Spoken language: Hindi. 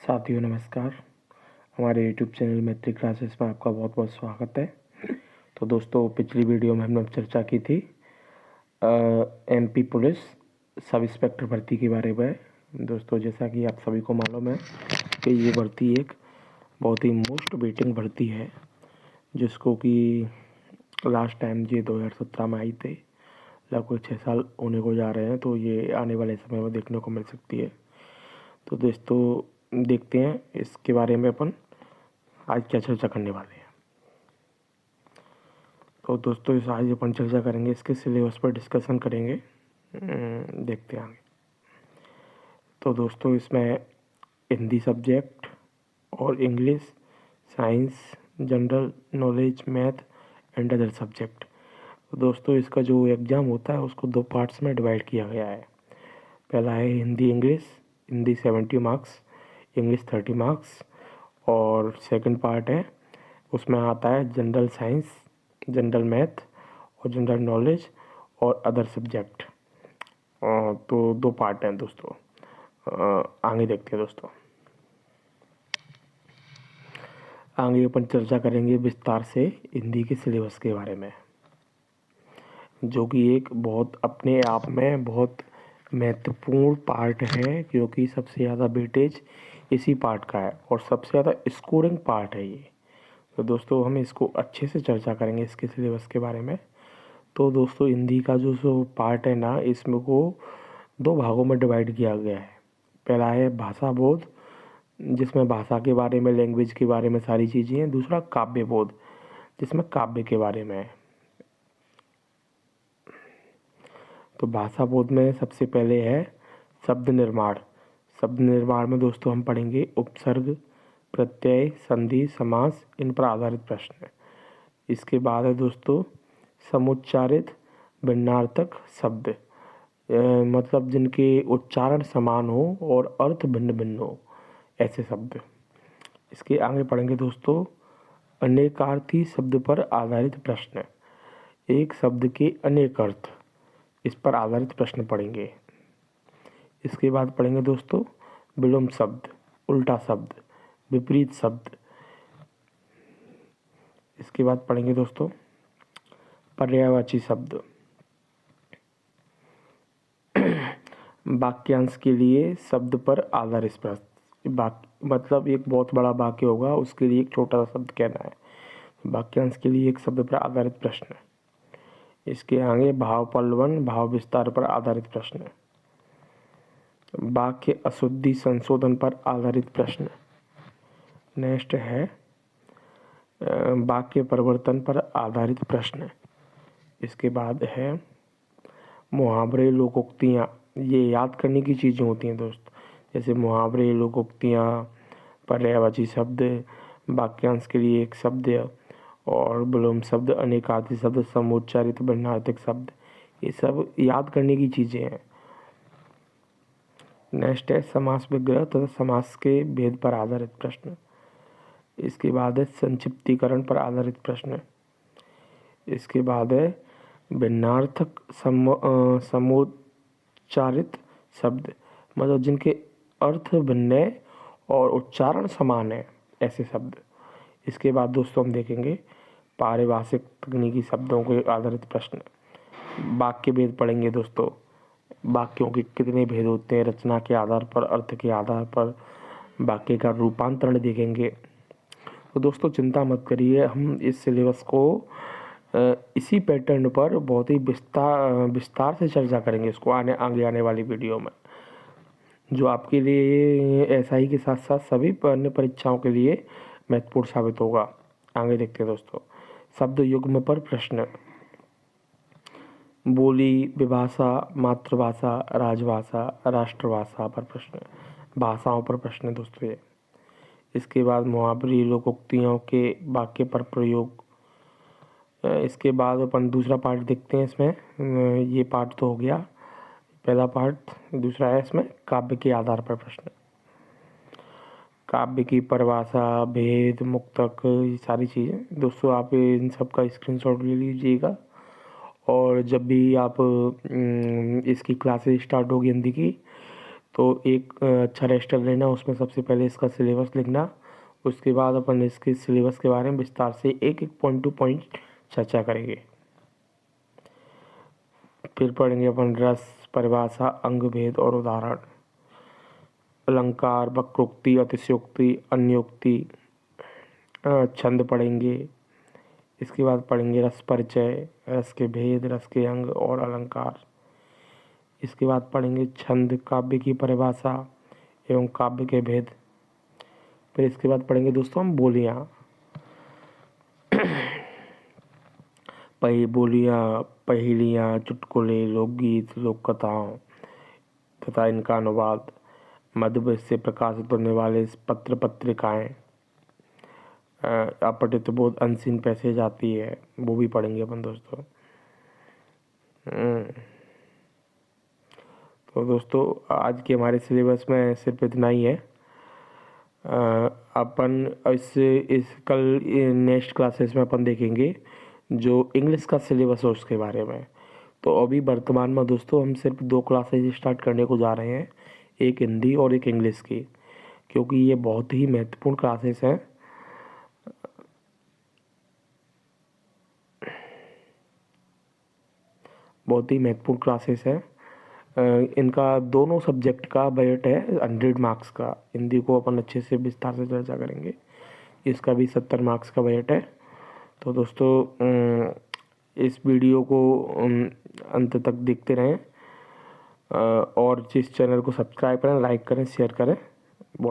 साथियों नमस्कार। हमारे यूट्यूब चैनल मैत्री क्लासेस में आपका बहुत बहुत स्वागत है। तो दोस्तों, पिछली वीडियो में हमने चर्चा की थी एमपी पुलिस सब इंस्पेक्टर भर्ती के बारे में। दोस्तों, जैसा कि आप सभी को मालूम है कि ये भर्ती एक बहुत ही मोस्ट वेटिंग भर्ती है, जिसको कि लास्ट टाइम ये 2017 में आई थी। लगभग 6 साल होने को जा रहे हैं, तो ये आने वाले समय में देखने को मिल सकती है। तो दोस्तों, देखते हैं इसके बारे में अपन आज क्या चर्चा करने वाले हैं। तो दोस्तों, इस आज अपन चर्चा करेंगे, इसके सिलेबस पर डिस्कशन करेंगे। देखते हैं आगे। तो दोस्तों, इसमें हिंदी सब्जेक्ट और English, science, general knowledge, math and other subject. तो दोस्तों, इसका जो एग्ज़ाम होता है उसको 2 पार्ट्स में डिवाइड किया गया है। पहला है Hindi English. Hindi 70 marks, English 30 marks. और सेकंड पार्ट है, उसमें आता है जनरल साइंस, जनरल मैथ और जनरल नॉलेज और अदर सब्जेक्ट। तो 2 पार्ट हैं दोस्तों। आगे देखते हैं दोस्तों। आगे अपन चर्चा करेंगे विस्तार से हिंदी के सिलेबस के बारे में, जो कि एक बहुत अपने आप में बहुत महत्वपूर्ण पार्ट है, क्योंकि सबसे ज़्यादा वेटेज इसी पार्ट का है और सबसे ज़्यादा स्कोरिंग पार्ट है ये। तो दोस्तों, हम इसको अच्छे से चर्चा करेंगे इसके सिलेबस के बारे में। तो दोस्तों, हिंदी का जो पार्ट है ना, इसमें को 2 भागों में डिवाइड किया गया है। पहला है भाषा बोध, जिसमें भाषा के बारे में, लैंग्वेज के बारे में सारी चीज़ें हैं। दूसरा काव्य बोध, जिसमें काव्य के बारे में है। तो भाषा बोध में सबसे पहले है शब्द निर्माण। शब्द निर्माण में दोस्तों हम पढ़ेंगे उपसर्ग, प्रत्यय, संधि, समास, इन पर आधारित प्रश्न। इसके बाद है दोस्तों समुच्चारित भिन्नार्थक शब्द, मतलब जिनके उच्चारण समान हो और अर्थ भिन्न भिन्न हो, ऐसे शब्द। इसके आगे पढ़ेंगे दोस्तों अनेकार्थी शब्द पर आधारित प्रश्न। एक शब्द के अनेक अर्थ, इस पर आधारित प्रश्न पढ़ेंगे। इसके बाद पढ़ेंगे दोस्तों विलोम शब्द, उल्टा शब्द, विपरीत शब्द। इसके बाद पढ़ेंगे दोस्तों पर्यायवाची शब्द। वाक्यांश के लिए शब्द पर आधारित प्रश्न, मतलब एक बहुत बड़ा वाक्य होगा, उसके लिए एक छोटा सा शब्द कहना है। वाक्यांश के लिए एक शब्द पर आधारित प्रश्न। इसके आगे भाव पल्लवन, भाव विस्तार पर आधारित प्रश्न। वाक्य अशुद्धि संशोधन पर आधारित प्रश्न। नेक्स्ट है वाक्य परिवर्तन पर आधारित प्रश्न। इसके बाद है मुहावरे, लोकोक्तियाँ। ये याद करने की चीज़ें होती हैं दोस्त, जैसे मुहावरे, लोकोक्तियाँ, पर्यायवाची शब्द, वाक्यांश के लिए एक शब्द और विलोम शब्द, अनेकार्थी शब्द, समुच्चारित भिन्नार्थक शब्द। ये सब याद करने की चीज़ें हैं। नेक्स्ट है समास विग्रह तथा समास के भेद पर आधारित प्रश्न। इसके बाद है संक्षिप्तीकरण पर आधारित प्रश्न। इसके बाद है भिन्नार्थक समुच्चारित शब्द, मतलब जिनके अर्थ भिन्न है और उच्चारण समान है, ऐसे शब्द। इसके बाद दोस्तों हम देखेंगे पारिभाषिक तकनीकी शब्दों के आधारित प्रश्न। वाक्य भेद पढ़ेंगे दोस्तों, वाक्यों के कितने भेद होते हैं, रचना के आधार पर, अर्थ के आधार पर वाक्य का रूपांतरण देखेंगे। तो दोस्तों चिंता मत करिए, हम इस सिलेबस को इसी पैटर्न पर बहुत ही विस्तार से चर्चा करेंगे इसको आगे आने वाली वीडियो में, जो आपके लिए एसआई के साथ साथ सभी अन्य परीक्षाओं के लिए महत्वपूर्ण साबित होगा। आगे देखते हैं दोस्तों शब्द युग्म पर प्रश्न। बोली, विभाषा, मातृभाषा, राजभाषा, राष्ट्रभाषा पर प्रश्न, भाषाओं पर प्रश्न दोस्तों ये। इसके बाद मुहावरे, लोकोक्तियों के वाक्य पर प्रयोग। इसके बाद अपन दूसरा पार्ट देखते हैं इसमें। ये पार्ट तो हो गया पहला पार्ट। दूसरा है इसमें काव्य के आधार पर प्रश्न। काव्य की परिभाषा, भेद, मुक्तक, ये सारी चीज़ें दोस्तों आप इन सब का स्क्रीनशॉट ले लीजिएगा। और जब भी आप इसकी क्लासेस स्टार्ट होगी हिंदी की, तो एक अच्छा रजिस्टर लेना, उसमें सबसे पहले इसका सिलेबस लिखना, उसके बाद अपन इसके सिलेबस के बारे में विस्तार से एक एक पॉइंट टू पॉइंट चर्चा करेंगे। फिर पढ़ेंगे अपन रस, परिभाषा, अंग भेद और उदाहरण, अलंकार, वक्रोक्ति, अतिशयोक्ति, अन्योक्ति, छंद पढ़ेंगे। इसके बाद पढ़ेंगे रस परिचय, रस के भेद, रस के अंग और अलंकार। इसके बाद पढ़ेंगे छंद, काव्य की परिभाषा एवं काव्य के भेद। फिर इसके बाद पढ़ेंगे दोस्तों हम बोलियाँ, बोलियाँ, पहेलियाँ, चुटकुले, लोकगीत, लोक कथाओं तथा इनका अनुवाद, मध्य प्रदेश से प्रकाशित होने वाले पत्र पत्रिकाएँ, अपठित बोध, अनसीन पैसेज आती है, वो भी पढ़ेंगे अपन दोस्तों। तो दोस्तों आज के हमारे सिलेबस में सिर्फ इतना ही है। अपन इस कल नेक्स्ट क्लासेस में अपन देखेंगे जो इंग्लिश का सिलेबस है उसके बारे में। तो अभी वर्तमान में दोस्तों हम सिर्फ 2 क्लासेज स्टार्ट करने को जा रहे हैं, एक हिंदी और एक इंग्लिश की, क्योंकि ये बहुत ही महत्वपूर्ण क्लासेस हैं। बहुत ही महत्वपूर्ण क्लासेस हैं। इनका दोनों सब्जेक्ट का बजट है 100 मार्क्स का। हिंदी को अपन अच्छे से विस्तार से चर्चा करेंगे, इसका भी 70 मार्क्स का बजट है। तो दोस्तों इस वीडियो को अंत तक देखते रहें और जिस चैनल को सब्सक्राइब करें, लाइक करें, शेयर करें।